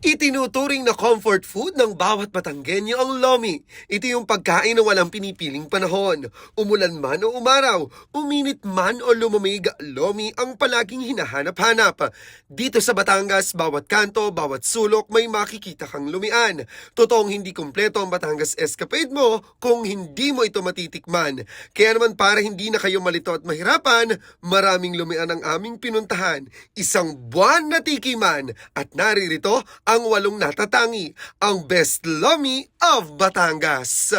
Itinuturing na comfort food ng bawat Batanggenyo ang lomi. Ito yung pagkain na walang pinipiling panahon. Umulan man o umaraw, uminit man o lumamig, lomi ang palaging hinahanap-hanap. Dito sa Batangas, bawat kanto, bawat sulok may makikita kang lumian. Totoong hindi kumpleto ang Batangas Escapade mo kung hindi mo ito matitikman. Kaya naman para hindi na kayo malito at mahirapan, maraming lumian ang aming pinuntahan. Isang buwan na tikiman at naririto ang 8 natatangi, ang Best Lomi of Batangas.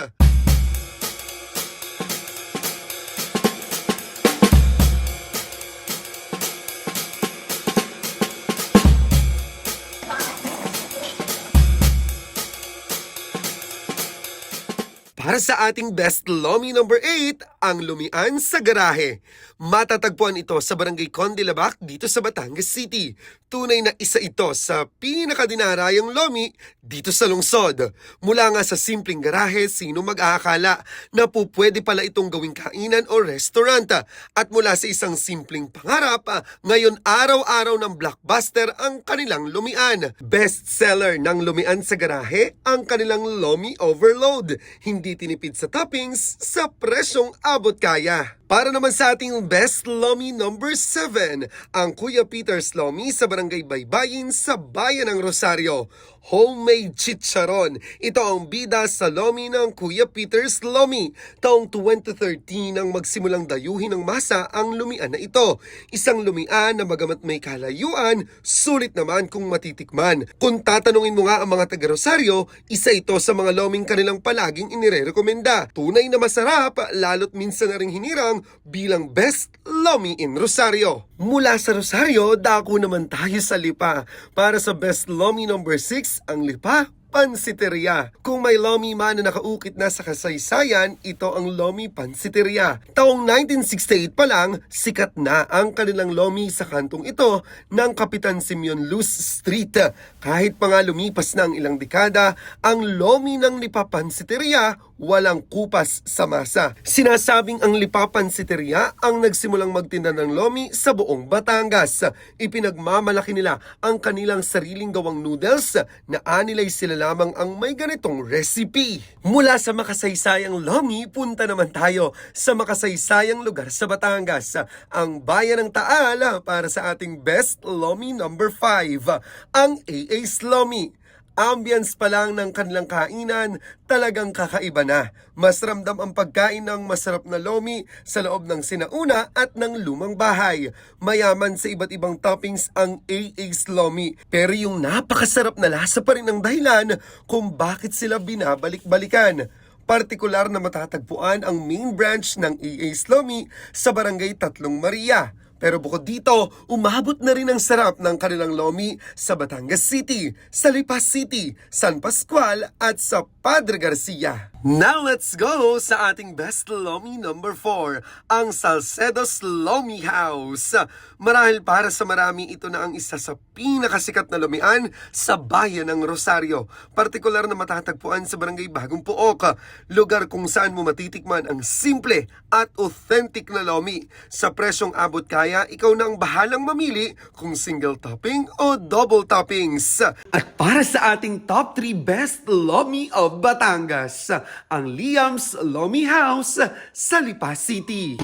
Para sa ating Best Lomi number 8, ang Lumian sa Garahe. Matatagpuan ito sa Barangay Condilabac dito sa Batangas City. Tunay na isa ito sa pinakadinarayang lomi dito sa lungsod. Mula nga sa simpleng garahe, sino mag-aakala na pupwede pala itong gawing kainan o restaurant. At mula sa isang simpleng pangarap, ngayon araw-araw ng blockbuster ang kanilang lumian. Best seller ng Lumian sa Garahe, ang kanilang Lomi Overload. Hindi tinipid sa toppings, sa presyong abot kaya. Para naman sa ating Best Lomi number 7, ang Kuya Peter's Lomi sa Barangay Baybayin sa Bayan ng Rosario. Homemade chicharon. Ito ang bida sa lomi ng Kuya Peter's Lomi. Taong 2013 ang magsimulang dayuhin ng masa ang lumian na ito. Isang lumian na bagamat may kalayuan, sulit naman kung matitikman. Kung tatanungin mo nga ang mga taga-Rosario, isa ito sa mga loming kanilang palaging inirekomenda. Tunay na masarap, lalo't minsan na ring hinirang bilang Best Lomi in Rosario. Mula sa Rosario, dako naman tayo sa Lipa. Para sa Best Lomi number 6, ang Lipa Pansiteria. Kung may lomi man na nakaukit na sa kasaysayan, ito ang Lomi Pansiteria. Taong 1968 pa lang, sikat na ang kanilang lomi sa kantong ito ng Kapitan Simeon Luz Street. Kahit pa nga lumipas na ang ilang dekada, ang lomi ng Lipa Pansiteria walang kupas sa masa. Sinasabing ang Lipa Pansiteria ang nagsimulang magtinda ng lomi sa buong Batangas. Ipinagmamalaki nila ang kanilang sariling gawang noodles na anilay sila lamang ang may ganitong recipe. Mula sa makasaysayang lomi, punta naman tayo sa makasaysayang lugar sa Batangas, ang Bayan ng Taal, para sa ating Best Lomi number 5, ang AA's Lomi. Ambience pa lang ng kanilang kainan, talagang kakaiba na. Mas ramdam ang pagkain ng masarap na lomi sa loob ng sinauna at ng lumang bahay. Mayaman sa iba't ibang toppings ang AA's Lomi. Pero yung napakasarap na lasa pa rin ang dahilan kung bakit sila binabalik-balikan. Partikular na matatagpuan ang main branch ng AA's Lomi sa Barangay Tatlong Maria. Pero bukod dito, umabot na rin ang sarap ng kanilang lomi sa Batangas City, sa Lipa City, San Pascual at sa Padre Garcia. Now let's go sa ating Best Lomi number 4, ang Salcedo's Lomi House. Marahil para sa marami, ito na ang isa sa pinakasikat na lomian sa bayan ng Rosario. Partikular na matatagpuan sa Barangay Bagong Puok, lugar kung saan mo matitikman ang simple at authentic na lomi. Sa presyong abot kaya, ikaw na ang bahalang mamili kung single topping o double toppings. At para sa ating top 3 Best Lomi of Batangas, ang Liam's Lomi House sa Lipa City.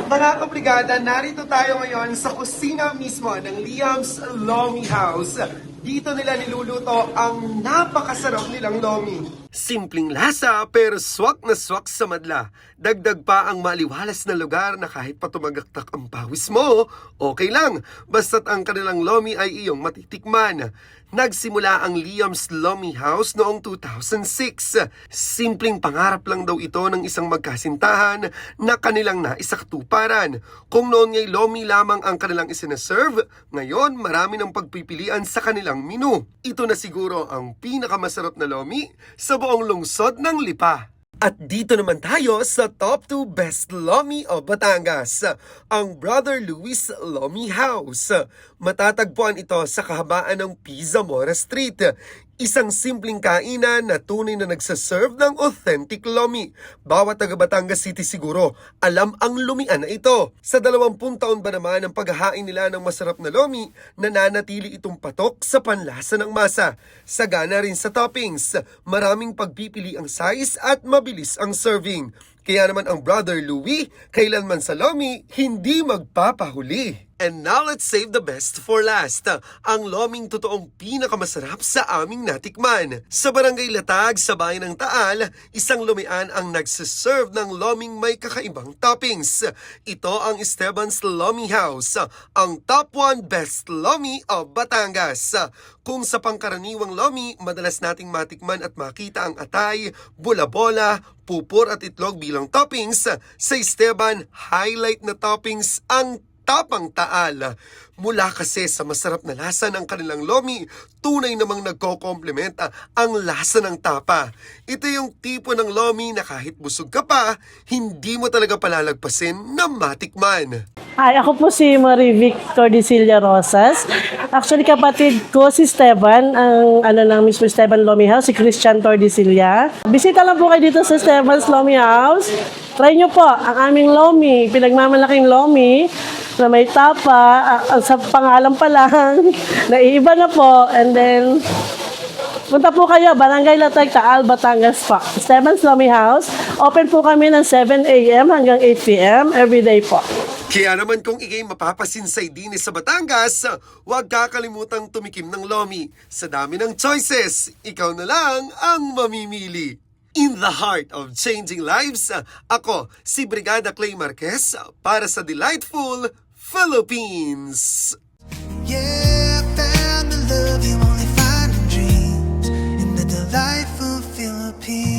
Mga kabrigada, narito tayo ngayon sa kusina mismo ng Liam's Lomi House. Dito nila niluluto ang napakasarap nilang lomi. Simpleng lasa pero swak na swak sa madla. Dagdag pa ang maliwalas na lugar na kahit pa tumagaktak ang pawis mo, okay lang, basta't ang kanilang lomi ay iyong matitikman. Nagsimula ang Liam's Lomi House noong 2006. Simpleng pangarap lang daw ito ng isang magkasintahan na kanilang naisakatuparan. Kung noon ngay lomi lamang ang kanilang isinaserve, ngayon marami ng pagpipilian sa kanilang menu. Ito na siguro ang pinakamasarap na lomi sa buong lungsod ng Lipa. At dito naman tayo sa top 2 Best Lomi of Batangas, ang Brother Luis Lomi House. Matatagpuan ito sa kahabaan ng P. Zamora Street. Isang simpleng kainan na tunay na nagsaserve ng authentic lomi. Bawat taga Batangas City siguro alam ang lumian na ito. Sa 20 taon ba naman ang paghahain nila ng masarap na lomi, nananatili itong patok sa panlasa ng masa. Sagana rin sa toppings, maraming pagpipili ang size at mabilis ang serving. Kaya naman ang Brother Louie, kailanman sa lomi, hindi magpapahuli. And now let's save the best for last. Ang loming totoong pinakamasarap sa aming natikman. Sa Barangay Latag, sa bayan ng Taal, isang lumian ang nagsiserve ng loming may kakaibang toppings. Ito ang Esteban's Lomi House, ang top 1 best lomi of Batangas. Kung sa pangkaraniwang lomi, madalas nating matikman at makita ang atay, bula-bola, pupor at itlog bilang toppings, sa Esteban, highlight na toppings ang Tapang Taal. Mula kasi sa masarap na lasa ng kanilang lomi, tunay namang nagko-komplementa ang lasa ng tapa. Ito yung tipo ng lomi na kahit busog ka pa, hindi mo talaga palalagpasin na matikman. Hi, ako po si Marie Victor Dicilia Rosas. Actually, kapatid ko si Esteban, ang mismo Esteban Lomi House, si Christian Tordicilia. Bisita lang po kayo dito sa Esteban's Lomi House. Try nyo po ang aming lomi, pinagmamalaking lomi na may tapa, sa pangalan pa lang, naiiba na po. And then, punta po kayo, Barangay Latag, Taal, Batangas po. Esteban's Lomi House. Open po kami ng 7 a.m. hanggang 8 p.m. everyday po. Kaya naman kung ikay mapapasinsay din sa Batangas, huwag kakalimutang tumikim ng lomi. Sa dami ng choices, ikaw na lang ang mamimili. In the heart of changing lives, ako si Brigada Clay Marquez para sa Delightful Philippines. Yeah, I found the love you only find in dreams in the delightful Philippines.